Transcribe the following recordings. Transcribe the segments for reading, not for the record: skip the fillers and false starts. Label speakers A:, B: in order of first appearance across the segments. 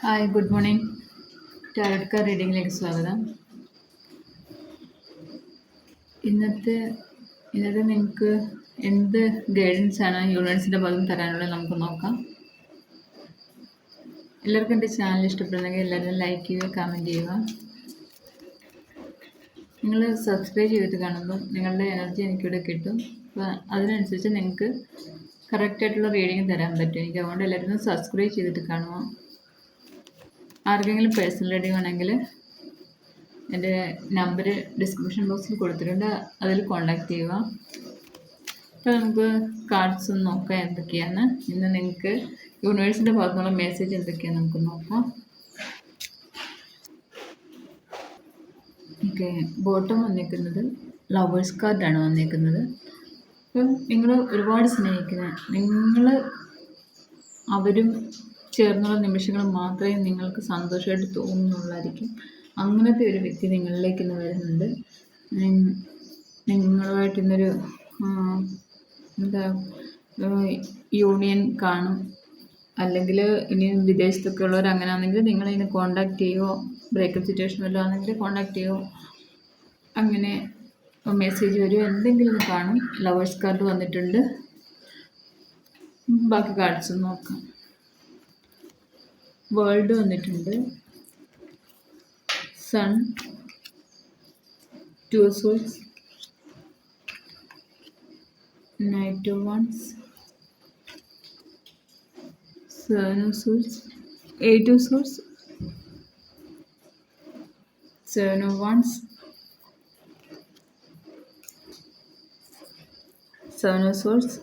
A: Hi good morning. Tarot card റീഡിങ്ങിലേക്ക് സ്വാഗതം. ഇന്നത്തെ ഇന്നത്തെ നിങ്ങൾക്ക് എന്ത് ഗൈഡൻസ് ആണ് യൂണിവേഴ്സിൻ്റെ ഭാഗം തരാനുള്ളത് നമുക്ക് നോക്കാം. എല്ലാവർക്കും എൻ്റെ ചാനൽ ഇഷ്ടപ്പെടുന്നെങ്കിൽ എല്ലാവരും ലൈക്ക് ചെയ്യുക, കമൻറ്റ് ചെയ്യുക. നിങ്ങൾ സബ്സ്ക്രൈബ് ചെയ്തിട്ട് കാണുമ്പോൾ നിങ്ങളുടെ എനർജി എനിക്കിവിടെ കിട്ടും. അപ്പോൾ അതിനനുസരിച്ച് നിങ്ങൾക്ക് കറക്റ്റായിട്ടുള്ള റീഡിങ് തരാൻ പറ്റും എനിക്ക്. അതുകൊണ്ട് എല്ലാവരും സബ്സ്ക്രൈബ് ചെയ്തിട്ട് കാണുക. ആർക്കെങ്കിലും പേഴ്സണൽ റീഡിങ് വേണമെങ്കിൽ എൻ്റെ നമ്പർ ഡിസ്ക്രിപ്ഷൻ ബോക്സിൽ കൊടുത്തിട്ടുണ്ട്, അതിൽ കോൺടാക്റ്റ് ചെയ്യുക. അപ്പോൾ നമുക്ക് കാർഡ്സ് ഒന്ന് നോക്കാം എന്തൊക്കെയാണ് ഇന്ന് നിങ്ങൾക്ക് യൂണിവേഴ്സിൻ്റെ ഭാഗത്തുനിന്നുള്ള മെസ്സേജ് എന്തൊക്കെയാണ് നമുക്ക് നോക്കാം. ഓക്കെ, ബോട്ടം വന്നിരിക്കുന്നത് ലവേഴ്സ് കാർഡാണ് വന്നിരിക്കുന്നത്. അപ്പം നിങ്ങൾ ഒരുപാട് സ്നേഹിക്കുന്ന നിങ്ങൾ അവരും ചേർന്നുള്ള നിമിഷങ്ങൾ മാത്രമേ നിങ്ങൾക്ക് സന്തോഷമായിട്ട് തോന്നുന്നുള്ളായിരിക്കും. അങ്ങനത്തെ ഒരു വ്യക്തി നിങ്ങളിലേക്ക് ഇന്ന് വരുന്നുണ്ട്. നിങ്ങളുമായിട്ട് ഇന്നൊരു എന്താ യൂണിയൻ കാണും. അല്ലെങ്കിൽ ഇനി വിദേശത്തൊക്കെ ഉള്ളവർ അങ്ങനെ ആണെങ്കിൽ നിങ്ങളിതിനെ കോണ്ടാക്ട് ചെയ്യുമോ, ബ്രേക്കപ്പ് സിറ്റുവേഷൻ വല്ലതും ആണെങ്കിൽ കോണ്ടാക്ട് ചെയ്യുമോ, അങ്ങനെ മെസ്സേജ് വരുമോ, എന്തെങ്കിലും കാണും. ലവേഴ്സ് കാർഡ് വന്നിട്ടുണ്ട്. ബാക്കി കാർഡ്സ് നോക്കാം. വേൾഡ് വന്നിട്ടുണ്ട്, sun, two of swords, knight of wands, seven of swords, eight of swords, seven of wands, seven of swords,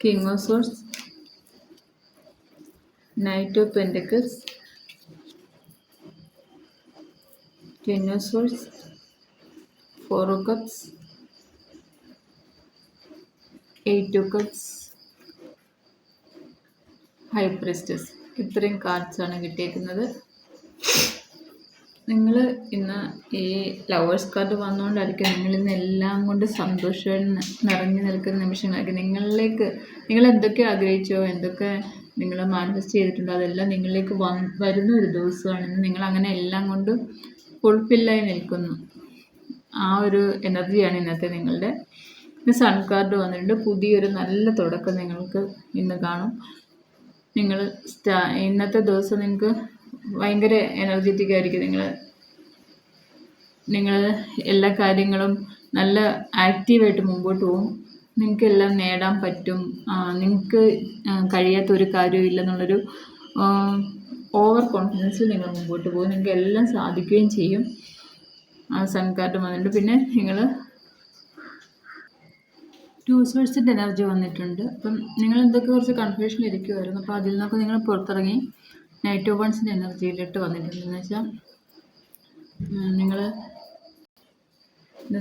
A: king of swords, Knight of Pentacles, Ten of Swords, Four of Cups, Eight of Cups, High Priestess. ഇത്രയും കാർഡ്സാണ് കിട്ടിയിരിക്കുന്നത്. നിങ്ങൾ ഇന്ന് ഈ lovers card വന്നുകൊണ്ടായിരിക്കും നിങ്ങൾ ഇന്ന് എല്ലാം കൊണ്ട് സന്തോഷം നിറഞ്ഞു നിൽക്കുന്ന നിമിഷങ്ങളായിരിക്കും. നിങ്ങൾ എന്തൊക്കെ ആഗ്രഹിച്ചോ, എന്തൊക്കെ നിങ്ങൾ മാനിഫെസ്റ്റ് ചെയ്തിട്ടുണ്ടോ, അതെല്ലാം നിങ്ങളിലേക്ക് വരുന്ന ഒരു ദിവസമാണ് ഇന്ന്. നിങ്ങൾ അങ്ങനെ എല്ലാം കൊണ്ട് ഫുൾഫില്ലായി നിൽക്കുന്നു. ആ ഒരു എനർജിയാണ് ഇന്നത്തെ നിങ്ങളുടെ. ഇന്ന് സൺ കാർഡ് വന്നിട്ടുണ്ട്. പുതിയൊരു നല്ല തുടക്കം നിങ്ങൾക്ക് ഇന്ന് കാണും. ഇന്നത്തെ ദിവസം നിങ്ങൾക്ക് ഭയങ്കര എനർജറ്റിക് ആയിരിക്കും. നിങ്ങൾ എല്ലാ കാര്യങ്ങളും നല്ല ആക്റ്റീവായിട്ട് മുമ്പോട്ട് പോകും. നിങ്ങൾക്കെല്ലാം നേടാൻ പറ്റും. നിങ്ങൾക്ക് കഴിയാത്ത ഒരു കാര്യവും ഇല്ലെന്നുള്ളൊരു ഓവർ കോൺഫിഡൻസിൽ നിങ്ങൾ മുമ്പോട്ട് പോകും. നിങ്ങൾക്ക് എല്ലാം സാധിക്കുകയും ചെയ്യും. സൺ കാർഡ് വന്നിട്ടുണ്ട്. പിന്നെ നിങ്ങൾ ടു സോഴ്സിൻ്റെ എനർജി വന്നിട്ടുണ്ട്. അപ്പം നിങ്ങൾ എന്തൊക്കെ കുറച്ച് കൺഫ്യൂഷൻ ഇരിക്കുമായിരുന്നു. അപ്പോൾ അതിൽ നിന്നൊക്കെ നിങ്ങൾ പുറത്തിറങ്ങി നൈറ്റ് ഓഫ് വൺസിൻ്റെ എനർജിയിലിട്ട് വന്നിട്ടുണ്ട്. എന്ന് വെച്ചാൽ നിങ്ങൾ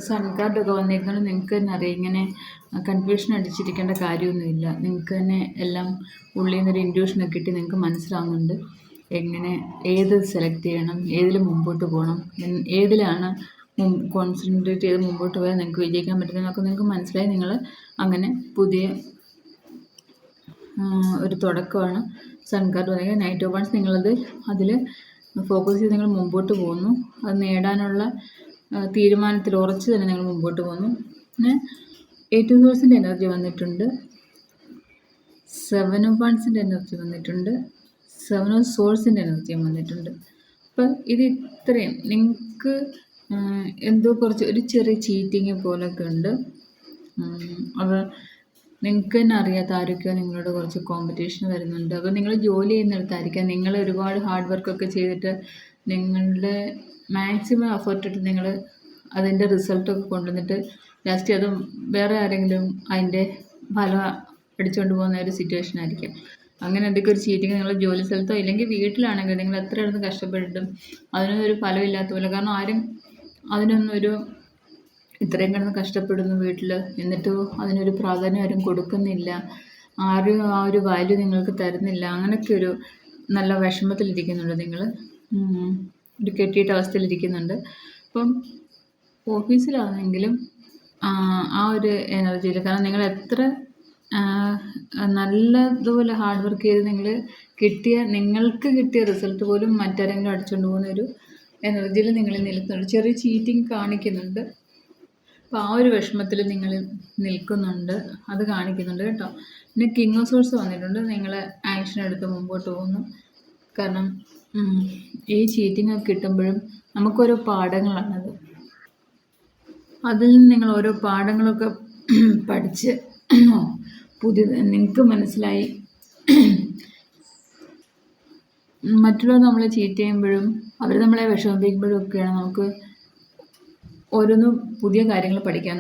A: സൺ കാർഡൊക്കെ വന്നിരിക്കുന്നത് നിങ്ങൾക്ക് തന്നെ അറിയാം. ഇങ്ങനെ കൺഫ്യൂഷൻ അടിച്ചിരിക്കേണ്ട കാര്യമൊന്നുമില്ല. നിങ്ങൾക്ക് തന്നെ എല്ലാം ഉള്ളിൽ നിന്നൊരു ഇൻഡ്യൂഷനൊക്കെ കിട്ടി നിങ്ങൾക്ക് മനസ്സിലാവുന്നുണ്ട് എങ്ങനെ ഏത് സെലക്ട് ചെയ്യണം, ഏതിൽ മുമ്പോട്ട് പോകണം, ഏതിലാണ് കോൺസെൻട്രേറ്റ് ചെയ്ത് മുമ്പോട്ട് പോയാൽ നിങ്ങൾക്ക് വിജയിക്കാൻ പറ്റുന്നതൊക്കെ നിങ്ങൾക്ക് മനസ്സിലായി. നിങ്ങൾ അങ്ങനെ പുതിയ ഒരു തുടക്കമാണ് സൺ കാർഡ് വന്നിരിക്കുന്നത്. നൈറ്റ് ഓഫ് വൺസ് അതിൽ ഫോക്കസ് ചെയ്ത് നിങ്ങൾ മുമ്പോട്ട് പോകുന്നു. അത് നേടാനുള്ള തീരുമാനത്തിൽ ഉറച്ച് തന്നെ നിങ്ങൾ മുമ്പോട്ട് പോകുന്നു. പിന്നെ എയ്റ്റ് ഓഫ് സോഴ്സിൻ്റെ എനർജി വന്നിട്ടുണ്ട്, സെവൻ ഓഫ് വൺസിൻ്റെ എനർജി വന്നിട്ടുണ്ട്, സെവൻ ഓഫ് സോഴ്സിൻ്റെ എനർജിയും വന്നിട്ടുണ്ട്. അപ്പം ഇത് ഇത്രയും നിങ്ങൾക്ക് എന്തോ കുറച്ച് ഒരു ചെറിയ ചീറ്റിങ് പോലൊക്കെ ഉണ്ട്. അത് നിങ്ങൾക്ക് തന്നെ അറിയാത്ത ആരൊക്കെയോ നിങ്ങളോട് കുറച്ച് കോമ്പറ്റീഷൻ വരുന്നുണ്ട്. അപ്പോൾ നിങ്ങൾ ജോലി ചെയ്യുന്നിടത്തായിരിക്കാം. നിങ്ങൾ ഒരുപാട് ഹാർഡ് വർക്കൊക്കെ ചെയ്തിട്ട് നിങ്ങളുടെ മാക്സിമം എഫേർട്ട് ഇട്ട് നിങ്ങൾ അതിൻ്റെ റിസൾട്ടൊക്കെ കൊണ്ടുവന്നിട്ട് ലാസ്റ്റ് അത് വേറെ ആരെങ്കിലും അതിൻ്റെ ഫലം അടിച്ചുകൊണ്ട് പോകുന്ന ഒരു സിറ്റുവേഷൻ ആയിരിക്കും. അങ്ങനെ എന്തൊക്കെ ഒരു ചീറ്റിങ് നിങ്ങൾ ജോലി സ്ഥലത്തോ ഇല്ലെങ്കിൽ വീട്ടിലാണെങ്കിൽ നിങ്ങൾ എത്ര ഇടന്ന് കഷ്ടപ്പെട്ടിട്ടും അതിനൊരു ഫലമില്ലാത്ത പോലെ. കാരണം ആരും അതിനൊന്നൊരു ഇത്രയും കിടന്ന് കഷ്ടപ്പെടുന്നു വീട്ടിൽ, എന്നിട്ട് അതിനൊരു പ്രാധാന്യം ആരും കൊടുക്കുന്നില്ല, ആരും ആ ഒരു വാല്യൂ നിങ്ങൾക്ക് തരുന്നില്ല. അങ്ങനെയൊക്കെ ഒരു നല്ല വിഷമത്തിലിരിക്കുന്നുണ്ട് നിങ്ങൾ, ഒരു കെട്ടിയിട്ട അവസ്ഥയിലിരിക്കുന്നുണ്ട്. അപ്പം ഓഫീസിലാണെങ്കിലും ആ ഒരു എനർജിയിൽ, കാരണം നിങ്ങൾ എത്ര നല്ലതുപോലെ ഹാർഡ് വർക്ക് ചെയ്ത് നിങ്ങൾക്ക് കിട്ടിയ റിസൾട്ട് പോലും മറ്റാരെങ്കിലും അടിച്ചുകൊണ്ട് പോകുന്ന ഒരു എനർജിയിൽ നിങ്ങളിൽ നിൽക്കുന്നുണ്ട്. ചെറിയ ചീറ്റിംഗ് കാണിക്കുന്നുണ്ട്. അപ്പോൾ ആ ഒരു വിഷമത്തിൽ നിങ്ങൾ നിൽക്കുന്നുണ്ട്, അത് കാണിക്കുന്നുണ്ട് കേട്ടോ. പിന്നെ കിങ് ഓഫ് സോഴ്സ് വന്നിട്ടുണ്ട്. നിങ്ങൾ ആക്ഷൻ എടുത്ത് മുമ്പോട്ട് പോകുന്നു. കാരണം ഈ ചീറ്റിംഗ് ഒക്കെ കിട്ടുമ്പോഴും നമുക്കോരോ പാഠങ്ങളാണത്. അതിൽ നിന്ന് നിങ്ങൾ ഓരോ പാഠങ്ങളൊക്കെ പഠിച്ച് നിങ്ങൾക്ക് മനസ്സിലായി മറ്റുള്ളവർ നമ്മളെ ചീറ്റ് ചെയ്യുമ്പോഴും അവർ നമ്മളെ വിഷമിപ്പിക്കുമ്പോഴും ഒക്കെയാണ് നമുക്ക് ഓരോന്നും പുതിയ കാര്യങ്ങൾ പഠിക്കാൻ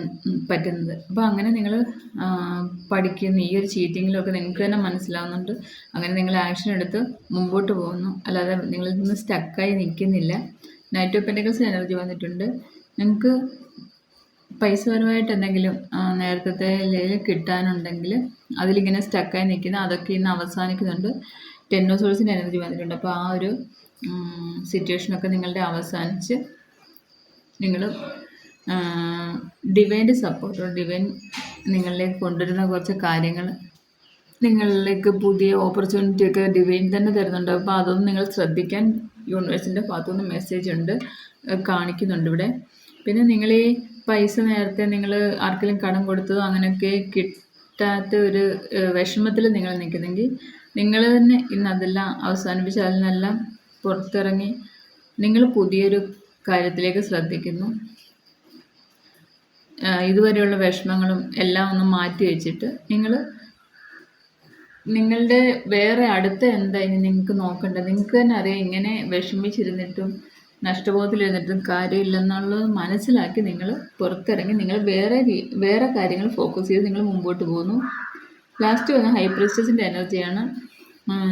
A: പറ്റുന്നത്. അപ്പോൾ അങ്ങനെ നിങ്ങൾ പഠിക്കുന്ന ഈ ഒരു ചീറ്റിങ്ങിലൊക്കെ നിങ്ങൾക്ക് തന്നെ മനസ്സിലാവുന്നുണ്ട്. അങ്ങനെ നിങ്ങൾ ആക്ഷൻ എടുത്ത് മുമ്പോട്ട് പോകുന്നു, അല്ലാതെ നിങ്ങളിൽ നിന്ന് സ്റ്റക്കായി നിൽക്കുന്നില്ല. നൈറ്റ് ഓഫ് പെന്റക്കിൾസ് എനർജി വന്നിട്ടുണ്ട്. നിങ്ങൾക്ക് പൈസപരമായിട്ട് എന്തെങ്കിലും നേരത്തെ കിട്ടാനുണ്ടെങ്കിൽ അതിലിങ്ങനെ സ്റ്റക്കായി നിൽക്കുന്ന അതൊക്കെ ഇന്ന് അവസാനിക്കുന്നുണ്ട്. 10 ഓഫ് സോഴ്സിൻ്റെ എനർജി വന്നിട്ടുണ്ട്. അപ്പോൾ ആ ഒരു സിറ്റുവേഷനൊക്കെ നിങ്ങളുടെ അവസാനിച്ച് നിങ്ങൾ ഡിവൈൻ്റെ സപ്പോർട്ടോ ഡിവൈൻ നിങ്ങളിലേക്ക് കൊണ്ടുവരുന്ന കുറച്ച് കാര്യങ്ങൾ, നിങ്ങളിലേക്ക് പുതിയ ഓപ്പർച്യൂണിറ്റിയൊക്കെ ഡിവൈൻ തന്നെ തരുന്നുണ്ട്. അപ്പോൾ അതൊന്നും നിങ്ങൾ ശ്രദ്ധിക്കാൻ യൂണിവേഴ്സിൻ്റെ ഭാഗത്തുനിന്ന് മെസ്സേജ് ഉണ്ട്, കാണിക്കുന്നുണ്ട് ഇവിടെ. പിന്നെ നിങ്ങൾ ഈ പൈസ നേരത്തെ നിങ്ങൾ ആർക്കെങ്കിലും കടം കൊടുത്തതോ അങ്ങനെയൊക്കെ കിട്ടാത്ത ഒരു വിഷമത്തിൽ നിങ്ങൾ നിൽക്കുന്നെങ്കിൽ നിങ്ങൾ തന്നെ ഇന്ന് അതെല്ലാം അവസാനിപ്പിച്ച് അതിൽ നിന്നെല്ലാം പുറത്തിറങ്ങി നിങ്ങൾ പുതിയൊരു കാര്യത്തിലേക്ക് ശ്രദ്ധിക്കുന്നു. ഇതുവരെയുള്ള വിഷമങ്ങളും എല്ലാം ഒന്ന് മാറ്റി വെച്ചിട്ട് നിങ്ങളുടെ വേറെ അടുത്ത എന്താ ഇനി നിങ്ങൾക്ക് നോക്കേണ്ടത്. നിങ്ങൾക്ക് തന്നെ അറിയാം ഇങ്ങനെ വിഷമിച്ചിരുന്നിട്ടും നഷ്ടബോധത്തിലിരുന്നിട്ടും കാര്യമില്ലെന്നുള്ളത് മനസ്സിലാക്കി നിങ്ങൾ പുറത്തിറങ്ങി നിങ്ങൾ വേറെ കാര്യങ്ങൾ ഫോക്കസ് ചെയ്ത് നിങ്ങൾ മുമ്പോട്ട് പോകുന്നു. ലാസ്റ്റ് വന്ന ഹൈ പ്രീസ്റ്റസിൻ്റെ എനർജിയാണ്.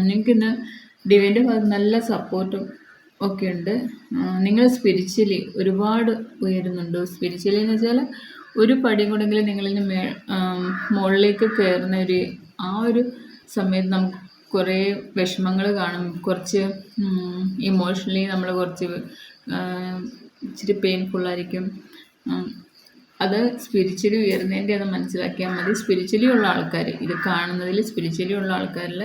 A: നിങ്ങൾക്കിന്ന് ഡിവൈൻ്റെ ഭാഗത്ത് നല്ല സപ്പോർട്ടും ഒക്കെ ഉണ്ട്. നിങ്ങൾ സ്പിരിച്വലി ഒരുപാട് ഉയരുന്നുണ്ട്. സ്പിരിച്വലി എന്ന് വെച്ചാൽ ഒരു പടി കൂടെങ്കിലും നിങ്ങളിന് മുകളിലേക്ക് കയറുന്ന ആ ഒരു സമയത്ത് നമുക്ക് കുറേ വിഷമങ്ങൾ കാണും. കുറച്ച് ഇമോഷണലി നമ്മൾ കുറച്ച് ഇച്ചിരി പെയിൻഫുള്ളായിരിക്കും. അത് സ്പിരിച്വലി ഉയർന്നതിൻ്റെ അത് മനസ്സിലാക്കിയാൽ മതി. സ്പിരിച്വലി ഉള്ള ആൾക്കാർ ഇത് കാണുന്നതിൽ സ്പിരിച്വലി ഉള്ള ആൾക്കാരിൽ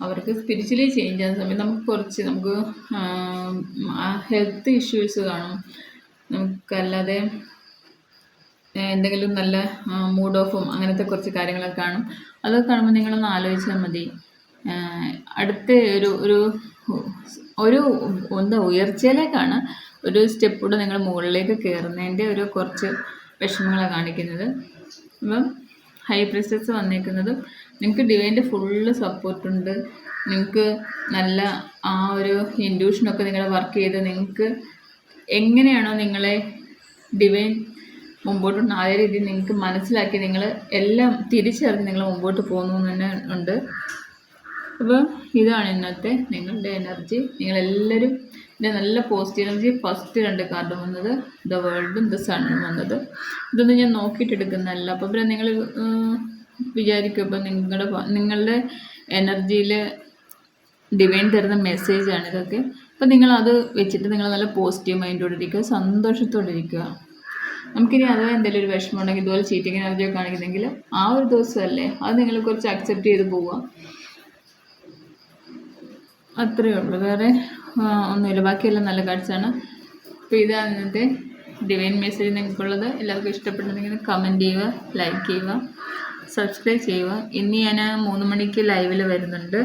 A: അവർക്ക് സ്പിരിച്വലി ചേഞ്ച് ആകുന്ന സമയത്ത് നമുക്ക് ഹെൽത്ത് ഇഷ്യൂസ് കാണും. നമുക്കല്ലാതെ എന്തെങ്കിലും നല്ല മൂഡ് ഓഫും അങ്ങനത്തെ കുറച്ച് കാര്യങ്ങളൊക്കെ കാണും. അതൊക്കെ കാണുമ്പോൾ നിങ്ങളൊന്ന് ആലോചിച്ചാൽ മതി. അടുത്ത ഒരു എന്താ ഉയർച്ചയിലേക്കാണ് ഒരു സ്റ്റെപ്പ് കൂടെ നിങ്ങൾ മുകളിലേക്ക് കയറുന്നതിൻ്റെ കുറച്ച് വിഷമങ്ങളാണ് കാണിക്കുന്നത്. അപ്പം ഹൈ പ്രീസ്റ്റസ് വന്നേക്കുന്നതും നിങ്ങൾക്ക് ഡിവൈൻ്റെ ഫുള്ള് സപ്പോർട്ടുണ്ട്. നിങ്ങൾക്ക് നല്ല ആ ഒരു ഇൻഡ്യൂഷനൊക്കെ നിങ്ങൾ വർക്ക് ചെയ്ത് നിങ്ങൾക്ക് എങ്ങനെയാണോ നിങ്ങളെ ഡിവൈൻ മുമ്പോട്ട് അതേ രീതിയിൽ നിങ്ങൾക്ക് മനസ്സിലാക്കി നിങ്ങൾ എല്ലാം തിരിച്ചറിഞ്ഞ് നിങ്ങൾ മുമ്പോട്ട് പോകുന്നു തന്നെ ഉണ്ട്. അപ്പോൾ ഇതാണ് ഇന്നത്തെ നിങ്ങളുടെ എനർജി. നിങ്ങളെല്ലാവരും ഇതിൻ്റെ നല്ല പോസിറ്റീവ് എനർജി. ഫസ്റ്റ് 2 കാർഡും വന്നത് ദ വേൾഡും ദ സണ്ണും വന്നത്. ഇതൊന്നും ഞാൻ നോക്കിയിട്ടെടുക്കുന്നതല്ല. അപ്പോൾ പിന്നെ നിങ്ങൾ വിചാരിക്കും ഇപ്പോൾ നിങ്ങളുടെ എനർജിയിൽ ഡിവൈൻ തരുന്ന മെസ്സേജാണ് ഇതൊക്കെ. അപ്പോൾ നിങ്ങളത് വെച്ചിട്ട് നിങ്ങൾ നല്ല പോസിറ്റീവ് മൈൻഡോടെ ഇരിക്കുക, സന്തോഷത്തോടെ ഇരിക്കുക. നമുക്കിനി അഥവാ എന്തെങ്കിലും ഒരു വിഷമം ഉണ്ടെങ്കിൽ ഇതുപോലെ ചീറ്റിംഗ് എനർജിയൊക്കെ കാണിക്കുന്നെങ്കിൽ ആ ഒരു ദിവസമല്ലേ അത് നിങ്ങൾ കുറച്ച് അക്സെപ്റ്റ് ചെയ്ത് പോവുക. അത്രയേ ഉള്ളൂ, വേറെ ഒന്നുമില്ല. ബാക്കിയെല്ലാം നല്ല കാഴ്ചയാണ്. അപ്പോൾ ഇതാണ് ഇന്നത്തെ ഡിവൈൻ മെസ്സേജ് നിങ്ങൾക്കുള്ളത്. എല്ലാവർക്കും ഇഷ്ടപ്പെട്ടെങ്കിൽ കമൻറ്റ് ചെയ്യുക, ലൈക്ക് ചെയ്യുക, സബ്സ്ക്രൈബ് ചെയ്യുക. ഇനി ഞാൻ 3 മണിക്ക് ലൈവിൽ വരുന്നുണ്ട്.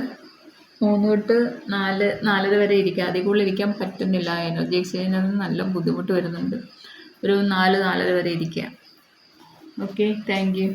A: 3 തൊട്ട് 4:30 വരെ ഇരിക്കുക. അതിൽ കൂടുതൽ ഇരിക്കാൻ പറ്റുന്നില്ല. എനർജി എക്സ്ചേഞ്ചിന് നല്ല ബുദ്ധിമുട്ട് വരുന്നുണ്ട്. ഒരു 4-4:30 വരെ ഇരിക്കുക. Okay, thank you.